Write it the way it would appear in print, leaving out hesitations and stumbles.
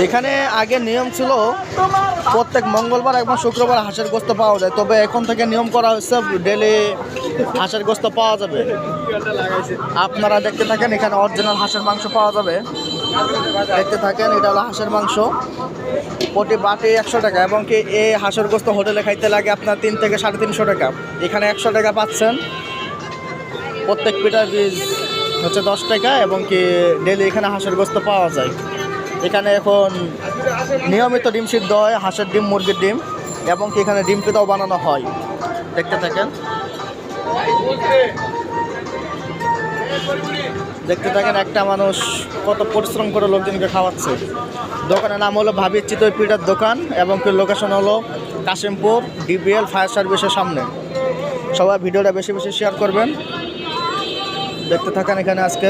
এখানে আগে নিয়ম ছিল প্রত্যেক মঙ্গলবার এবং শুক্রবার হাঁসের গোস্ত পাওয়া যায়, তবে এখন থেকে নিয়ম করা হচ্ছে ডেলি হাঁসের গোস্ত পাওয়া যাবে। আপনারা দেখতে থাকেন, এখানে অরিজিনাল হাঁসের মাংস পাওয়া যাবে। দেখতে থাকেন, এটা হলো হাঁসের মাংস, প্রতি বাটি 100 টাকা, এবং কি এই হাঁসের গোস্ত হোটেলে খাইতে লাগে আপনার 3 থেকে 350 টাকা। এখানে 100 টাকা পাচ্ছেন। প্রত্যেক পিঠার বীজ হচ্ছে 10 টাকা, এবং কি ডেলি এখানে হাঁসের গোস্ত পাওয়া যায়। এখানে এখন নিয়মিত ডিম সিদ্ধ হয়, হাঁসের ডিম, মুরগির ডিম, এবং কি এখানে ডিম পিঠাও বানানো হয়। দেখতে থাকেন, দেখতে থাকেন একটা মানুষ কত পরিশ্রম করে লোকজনকে খাওয়াচ্ছে। দোকানের নাম হলো ভাবির চিতই পিঠার দোকান, এবং কি লোকেশন হলো কাশিমপুর ডিবিএল ফায়ার সার্ভিসের সামনে। সবাই ভিডিওটা বেশি বেশি শেয়ার করবেন। দেখতে থাকেন এখানে আজকে